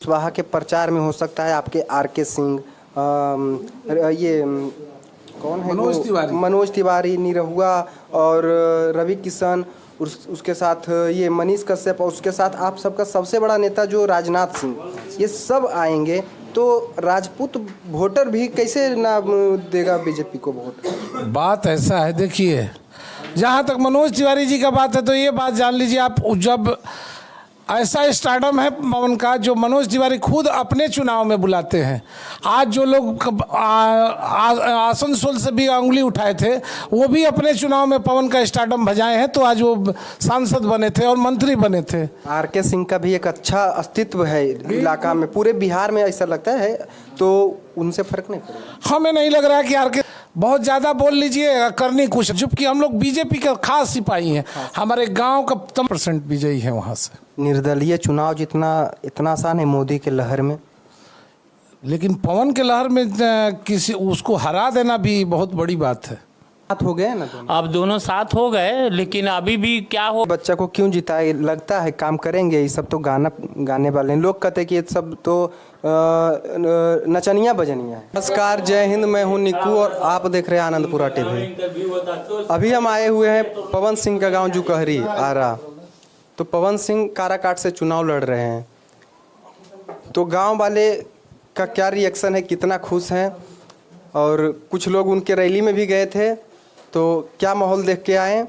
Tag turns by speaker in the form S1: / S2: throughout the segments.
S1: कुशवाहा के प्रचार में हो सकता है आपके आर.के. सिंह, ये कौन है, मनोज तिवारी, निरहुआ और रवि किशन, उसके साथ ये मनीष कश्यप, और उसके साथ आप सबका सबसे बड़ा नेता जो राजनाथ सिंह, ये सब आएंगे तो राजपूत वोटर भी कैसे ना देगा बीजेपी को वोट।
S2: बात ऐसा है, देखिए, जहाँ तक मनोज तिवारी जी का बात है तो ये बात जान लीजिए आप, जब ऐसा स्टार्डम है पवन का, जो मनोज तिवारी खुद अपने चुनाव में बुलाते हैं। आज जो लोग आसनसोल से भी उंगली उठाए थे, वो भी अपने चुनाव में पवन का स्टार्डम भजाए हैं, तो आज वो सांसद बने थे और मंत्री बने थे।
S1: आर.के. सिंह का भी एक अच्छा अस्तित्व है इलाका में, पूरे बिहार में ऐसा लगता है, तो उनसे फर्क नहीं पड़ेगा।
S2: हमें नहीं लग रहा है कि आर.के. बहुत ज़्यादा बोल लीजिए, करनी कुछ, जबकि हम लोग बीजेपी का खास सिपाही हैं। हमारे गांव का 70% विजयी है वहां से। निर्दलीय
S1: चुनाव जितना इतना आसान है मोदी के लहर में,
S2: लेकिन पवन के लहर में किसी उसको हरा देना भी बहुत बड़ी बात है।
S1: साथ हो गए ना दोनों।
S3: अब दोनों साथ हो गए, लेकिन अभी भी क्या हो,
S1: बच्चा को क्यों जिताए, लगता है काम करेंगे। ये सब तो गाने वाले हैं, लोग कहते हैं कि ये सब तो नचनिया बजनिया है। नमस्कार, जय हिंद, मैं हूं निकू और आप देख रहे हैं आनंदपुरा टीवी। अभी हम आए हुए हैं पवन सिंह का गांव जुकहरी आरा। तो पवन सिंह काराकाट से चुनाव लड़ रहे हैं, तो गांव वाले का क्या रिएक्शन है, कितना खुश हैं, और कुछ लोग उनके रैली में भी गए थे, तो क्या माहौल देख के आए,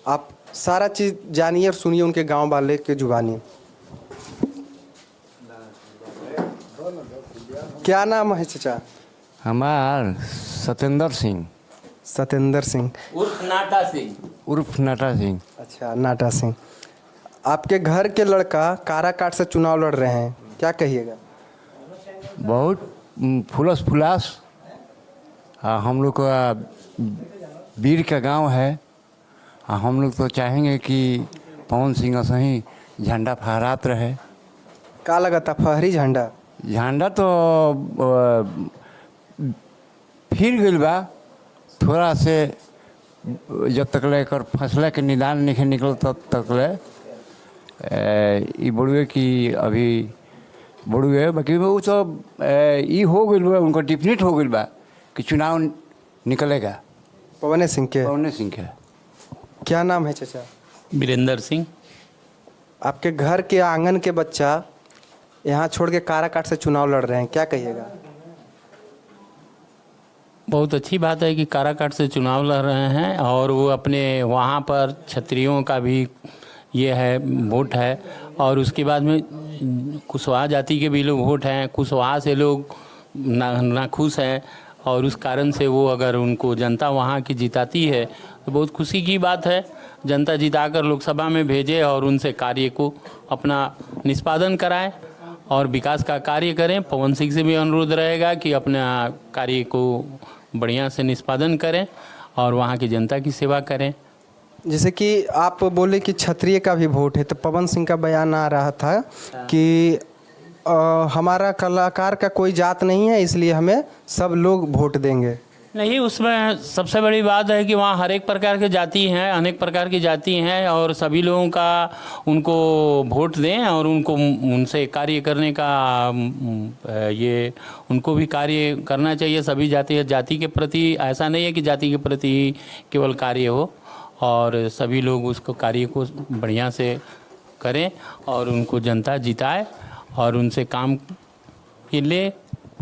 S1: आप सारा चीज़ जानिए और सुनिए उनके गांव वाले के जुबानी। क्या नाम है चाचा?
S4: हमार सत्येंद्र सिंह।
S1: सत्येंद्र सिंह
S3: उर्फ नाटा सिंह।
S4: उर्फ नाटा सिंह।
S1: अच्छा, नाटा सिंह। आपके घर के लड़का काराकाट से चुनाव लड़ रहे हैं, क्या कहिएगा?
S4: बहुत फुलस फुलास। हम लोग का वीर का गांव है। हम लोग तो चाहेंगे कि पवन सिंह सही झंडा फहरात रहे।
S1: क्या लगा था, फहरी झंडा?
S4: झंडा तो फिर गइल बा, थोड़ा से जब तक ले कर फसला के निदान नहीं निकल तब तक ले ये बड़ुए की अभी बड़ुए, बाकी वो तो ये हो गइल बा, उनको डिफिनिट हो गइल बा कि चुनाव निकलेगा
S1: पवन सिंह के।
S4: पवन सिंह के।
S1: क्या नाम है चाचा?
S3: वीरेंद्र सिंह।
S1: आपके घर के आंगन के बच्चा यहाँ छोड़ के काराकाट से चुनाव लड़ रहे हैं, क्या कहिएगा?
S3: बहुत अच्छी बात है कि काराकाट से चुनाव लड़ रहे हैं, और वो अपने वहाँ पर क्षत्रियों का भी ये है वोट है, और उसके बाद में कुशवाहा जाति के भी लोग वोट हैं। कुशवाहा से लोग नाखुश हैं, और उस कारण से वो अगर उनको जनता वहाँ की जिताती है तो बहुत खुशी की बात है। जनता जिताकर लोकसभा में भेजे और उनसे कार्य को अपना निष्पादन कराएं और विकास का कार्य करें। पवन सिंह से भी अनुरोध रहेगा कि अपना कार्य को बढ़िया से निष्पादन करें और वहाँ की जनता की सेवा करें।
S1: जैसे कि आप बोले कि क्षत्रिय का भी वोट है, तो पवन सिंह का बयान आ रहा था कि हमारा कलाकार का कोई जात नहीं है, इसलिए हमें सब लोग वोट देंगे।
S3: नहीं, उसमें सबसे बड़ी बात है कि वहाँ हर एक प्रकार की जाति हैं, अनेक प्रकार की जाति हैं, और सभी लोगों का उनको वोट दें और उनको उनसे कार्य करने का ये उनको भी कार्य करना चाहिए। सभी जाति के प्रति ऐसा नहीं है कि जाति के प्रति केवल कार्य हो, और सभी लोग उसको कार्य को बढ़िया से करें और उनको जनता जिताए और उनसे काम के लिए।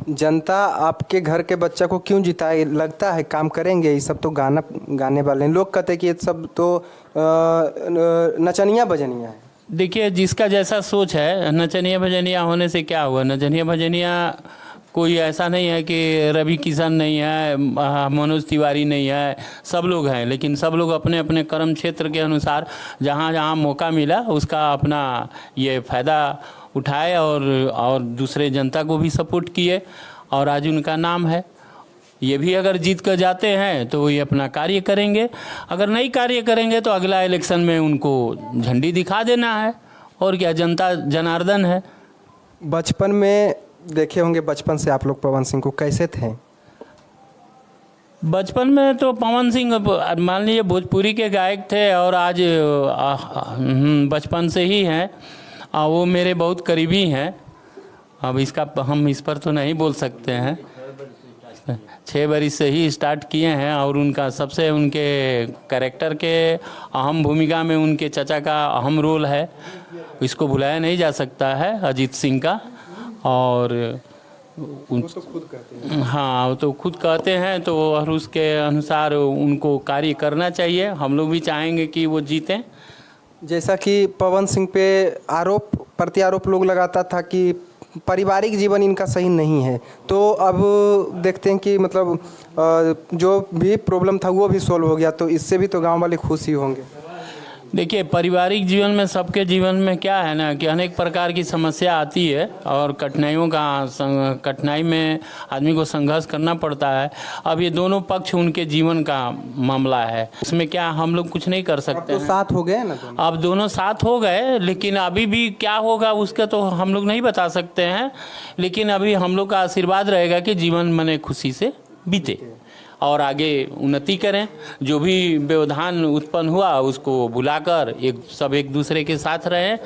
S1: जनता आपके घर के बच्चा को क्यों जिताए, लगता है काम करेंगे। ये सब तो गाने वाले हैं, लोग कहते हैं कि ये सब तो नचनिया बजनिया है।
S3: देखिए, जिसका जैसा सोच है, नचनिया भजनिया होने से क्या हुआ? नचनिया भजनिया कोई ऐसा नहीं है कि रवि किशन नहीं है, मनोज तिवारी नहीं है, सब लोग हैं, लेकिन सब लोग अपने अपने कर्म क्षेत्र के अनुसार जहाँ जहाँ मौका मिला उसका अपना ये फ़ायदा उठाए और दूसरे जनता को भी सपोर्ट किए, और आज उनका नाम है। ये भी अगर जीत कर जाते हैं तो ये अपना कार्य करेंगे, अगर नहीं कार्य करेंगे तो अगला इलेक्शन में उनको झंडी दिखा देना है, और क्या, जनता जनार्दन है।
S1: बचपन में देखे होंगे, बचपन से आप लोग पवन सिंह को कैसे थे?
S3: बचपन में तो पवन सिंह मान लीजिए भोजपुरी के गायक थे, और आज बचपन से ही हैं, वो मेरे बहुत करीबी हैं। अब इसका हम इस पर तो नहीं बोल सकते हैं। 6 बरिस से ही स्टार्ट किए हैं और उनका सबसे उनके कैरेक्टर के अहम भूमिका में उनके चचा का अहम रोल है, इसको भुलाया नहीं जा सकता है, अजीत सिंह का। और हाँ, वो तो खुद कहते हैं तो और उसके अनुसार उनको कार्य करना चाहिए। हम लोग भी चाहेंगे कि वो जीतें।
S1: जैसा कि पवन सिंह पे आरोप प्रत्यारोप लोग लगाता था कि पारिवारिक जीवन इनका सही नहीं है, तो अब देखते हैं कि मतलब जो भी प्रॉब्लम था वो भी सॉल्व हो गया, तो इससे भी तो गांव वाले खुश ही होंगे।
S3: देखिए, पारिवारिक जीवन में सबके जीवन में क्या है ना कि अनेक प्रकार की समस्या आती है और कठिनाई में आदमी को संघर्ष करना पड़ता है। अब ये दोनों पक्ष उनके जीवन का मामला है, उसमें क्या हम लोग कुछ नहीं कर सकते
S1: तो
S3: हैं।
S1: साथ हो गए ना दोनों।
S3: अब दोनों साथ हो गए, लेकिन अभी भी क्या होगा उसका तो हम लोग नहीं बता सकते हैं। लेकिन अभी हम लोग का आशीर्वाद रहेगा कि जीवन मने खुशी से बीते और आगे उन्नति करें। जो भी व्यवधान उत्पन्न हुआ उसको भुलाकर एक दूसरे के साथ रहें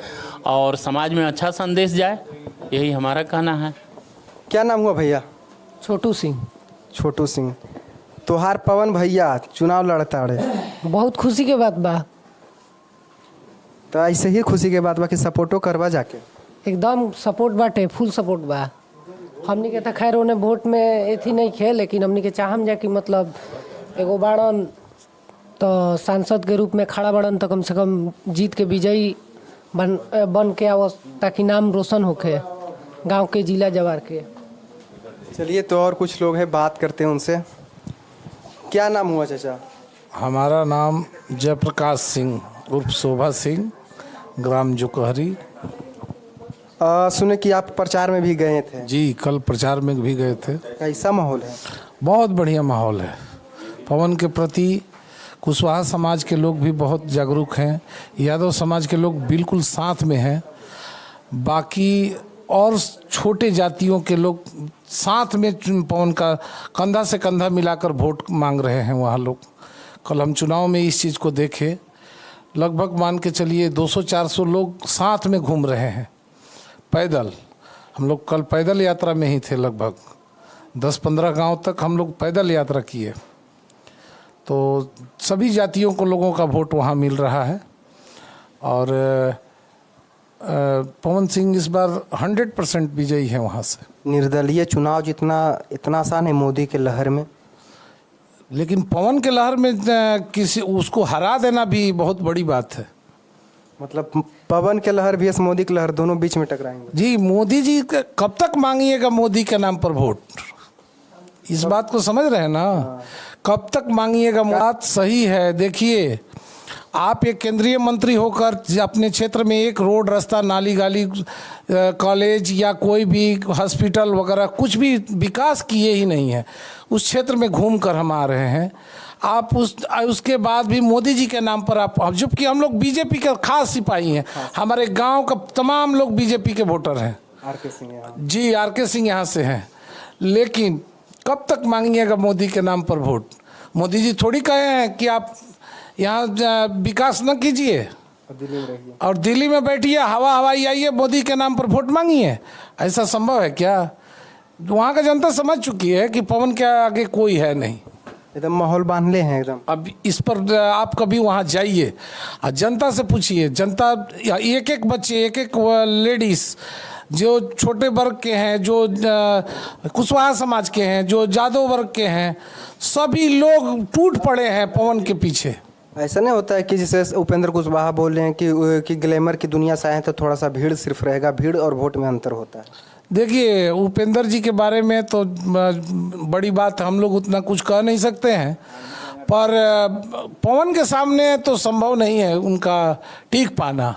S3: और समाज में अच्छा संदेश जाए, यही हमारा कहना है।
S1: क्या नाम हुआ भैया?
S5: छोटू सिंह।
S1: छोटू सिंह, तोहार पवन भैया चुनाव लड़ता रहे,
S5: बहुत खुशी के बात बा।
S1: तो ऐसे ही खुशी के बात बा कि सपोर्टो करवा जाके।
S5: एकदम सपोर्ट बाटे, फुल सपोर्ट बा। हमनी के तो खैर उन्हें वोट में एथी नहीं खे, लेकिन हमनी के चाहम जा कि मतलब एगो बाड़न तो सांसद के रूप में खड़ा बाड़न तो कम से कम जीत के विजयी बन के आवस, ताकि नाम रोशन होके गांव के, जिला जवार के।
S1: चलिए, तो और कुछ लोग हैं, बात करते हैं उनसे। क्या नाम हुआ चाचा?
S2: हमारा नाम जयप्रकाश सिंह उर्फ शोभा सिंह, ग्राम जुकहरी।
S1: सुने कि आप प्रचार में भी गए थे।
S2: जी, कल प्रचार में भी गए थे।
S1: कैसा माहौल है?
S2: बहुत बढ़िया माहौल है। पवन के प्रति कुशवाहा समाज के लोग भी बहुत जागरूक हैं, यादव समाज के लोग बिल्कुल साथ में हैं, बाकी और छोटे जातियों के लोग साथ में पवन का कंधा से कंधा मिलाकर वोट मांग रहे हैं वहाँ लोग। कल हम चुनाव में इस चीज़ को देखे, लगभग मान के चलिए 200-400 लोग साथ में घूम रहे हैं पैदल। हम लोग कल पैदल यात्रा में ही थे, लगभग 10-15 गांव तक हम लोग पैदल यात्रा किए। तो सभी जातियों को लोगों का वोट वहाँ मिल रहा है और पवन सिंह इस बार 100% विजयी है वहाँ से।
S1: निर्दलीय चुनाव जितना इतना आसान है मोदी के लहर में,
S2: लेकिन पवन के लहर में किसी उसको हरा देना भी बहुत बड़ी बात है।
S1: मतलब पवन के लहर भी मोदी के लहर दोनों बीच में टकराएंगे।
S2: जी, मोदी जी कब तक मांगिएगा मोदी के नाम पर वोट? इस बात को समझ रहे हैं ना? कब तक मांगिएगा? बात सही है। देखिए, आप एक केंद्रीय मंत्री होकर अपने क्षेत्र में एक रोड, रास्ता, नाली गाली, कॉलेज या कोई भी हॉस्पिटल वगैरह कुछ भी विकास किए ही नहीं है। उस क्षेत्र में घूम कर हम आ रहे हैं। आप उसके बाद भी मोदी जी के नाम पर आप, जबकि हम लोग बीजेपी के खास सिपाही हैं। हमारे गांव का तमाम लोग बीजेपी के वोटर हैं।
S1: आरके सिंह यहाँ।
S2: जी, आरके सिंह यहाँ से हैं। लेकिन कब तक मांगिएगा मोदी के नाम पर वोट? मोदी जी थोड़ी कहे हैं कि आप यहाँ विकास न कीजिए और दिल्ली में बैठिए, हवाई आइए, मोदी के नाम पर वोट मांगिए। ऐसा संभव है क्या? वहाँ का जनता समझ चुकी है कि पवन के आगे कोई है नहीं।
S1: एकदम माहौल बांधले हैं एकदम।
S2: अब इस पर आप कभी वहाँ जाइए और जनता से पूछिए। जनता एक एक बच्चे, एक एक लेडीज़, जो छोटे वर्ग के हैं, जो कुशवाहा समाज के हैं, जो जादव वर्ग के हैं, सभी लोग टूट पड़े हैं पवन के पीछे।
S1: ऐसा नहीं होता है कि जैसे उपेंद्र कुशवाहा बोल रहे हैं कि ग्लैमर की दुनिया से आए तो थोड़ा सा भीड़ सिर्फ रहेगा, भीड़ और वोट में अंतर होता है।
S2: देखिए, उपेंद्र जी के बारे में तो बड़ी बात हम लोग उतना कुछ कह नहीं सकते हैं, पर पवन के सामने तो संभव नहीं है उनका टीक पाना।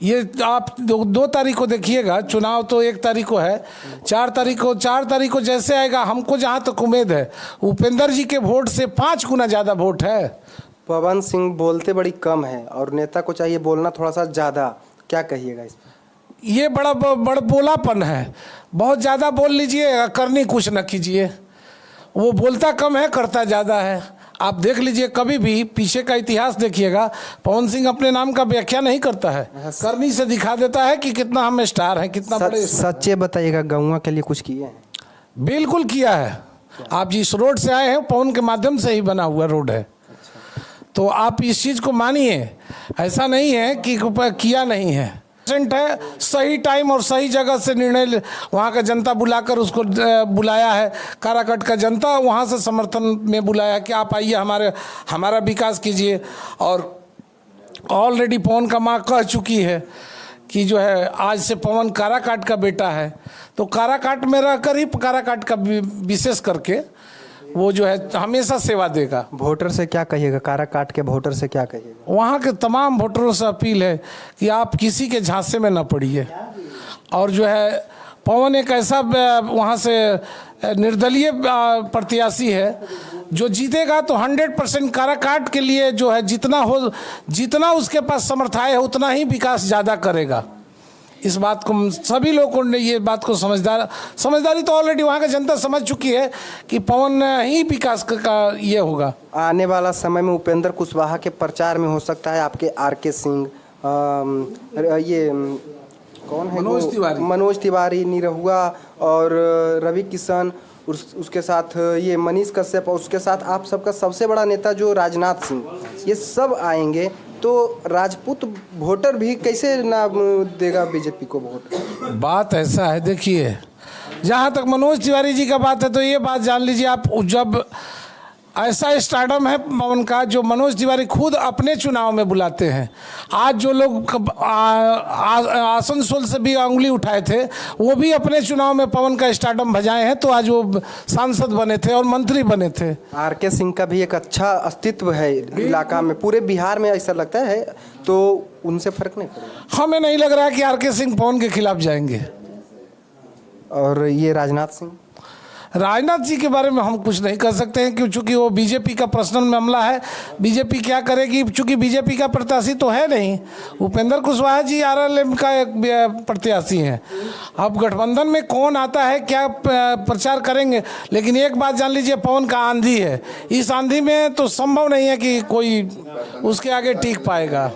S2: ये आप 2 तारीख को देखिएगा, चुनाव तो 1 तारीख को है, 4 तारीख को जैसे आएगा, हमको जहाँ तक उम्मीद है उपेंद्र जी के वोट से 5 गुना ज़्यादा वोट है।
S1: पवन सिंह बोलते बड़ी कम है और नेता को चाहिए बोलना थोड़ा सा ज़्यादा, क्या कहिएगा इस पर?
S2: ये बड़ा बोलापन है। बहुत ज़्यादा बोल लीजिए, करनी कुछ न कीजिए। वो बोलता कम है, करता ज़्यादा है। आप देख लीजिए, कभी भी पीछे का इतिहास देखिएगा, पवन सिंह अपने नाम का व्याख्या नहीं करता है, करनी से दिखा देता है कि कितना हम स्टार हैं, कितना बड़े।
S1: सच्चे बताइएगा, गौवा के लिए कुछ किए हैं?
S2: बिल्कुल किया है। आप जिस रोड से आए हैं पवन के माध्यम से ही बना हुआ रोड है, तो आप इस चीज़ को मानिए, ऐसा नहीं है कि किया नहीं है। है सही टाइम और सही जगह से निर्णय वहाँ का जनता बुलाकर उसको बुलाया है, काराकाट का जनता वहाँ से समर्थन में बुलाया कि आप आइए हमारा विकास कीजिए। और ऑलरेडी पवन का माँ कह चुकी है कि जो है आज से पवन काराकाट का बेटा है, तो काराकाट में रहकर ही काराकाट का विशेष करके वो जो है हमेशा सेवा देगा।
S1: वोटर से क्या कहिएगा, काराकाट के वोटर से क्या कहिएगा?
S2: वहाँ के तमाम वोटरों से अपील है कि आप किसी के झांसे में न पड़िए, और जो है पवन एक ऐसा वहाँ से निर्दलीय प्रत्याशी है जो जीतेगा तो 100% काराकाट के लिए जो है जितना उसके पास समर्थाय है उतना ही विकास ज़्यादा करेगा। इस बात को सभी लोगों ने ये बात को समझदारी तो ऑलरेडी वहाँ का जनता समझ चुकी है कि पवन ही विकास का ये होगा।
S1: आने वाला समय में उपेंद्र कुशवाहा के प्रचार में हो सकता है आपके आर.के. सिंह, ये कौन है, मनोज तिवारी, निरहुआ और रवि किशन, उसके साथ ये मनीष कश्यप, और उसके साथ आप सबका सबसे बड़ा नेता जो राजनाथ सिंह, ये सब आएंगे, तो राजपूत वोटर भी कैसे ना देगा बीजेपी को वोट?
S2: बात ऐसा है, देखिए, जहाँ तक मनोज तिवारी जी का बात है तो ये बात जान लीजिए आप, जब ऐसा स्टार्डम है पवन का जो मनोज तिवारी खुद अपने चुनाव में बुलाते हैं। आज जो लोग आसनसोल से भी अंगुली उठाए थे वो भी अपने चुनाव में पवन का स्टार्डम बजाए हैं, तो आज वो सांसद बने थे और मंत्री बने थे।
S1: आर.के. सिंह का भी एक अच्छा अस्तित्व है इलाका में, पूरे बिहार में ऐसा लगता है, तो उनसे फर्क नहीं पड़ेगा?
S2: हमें नहीं लग रहा कि आर.के. सिंह पवन के खिलाफ जाएंगे।
S1: और ये राजनाथ जी के बारे में हम कुछ नहीं कर सकते हैं, क्योंकि वो बीजेपी का पर्सनल मामला है। बीजेपी क्या करेगी, चूंकि बीजेपी का प्रत्याशी तो है नहीं, उपेंद्र कुशवाहा जी आरएलएम का एक प्रत्याशी हैं। अब गठबंधन में कौन आता है, क्या प्रचार करेंगे, लेकिन एक बात जान लीजिए, पवन का आंधी है, इस आंधी में तो संभव नहीं है कि कोई उसके आगे टिक पाएगा।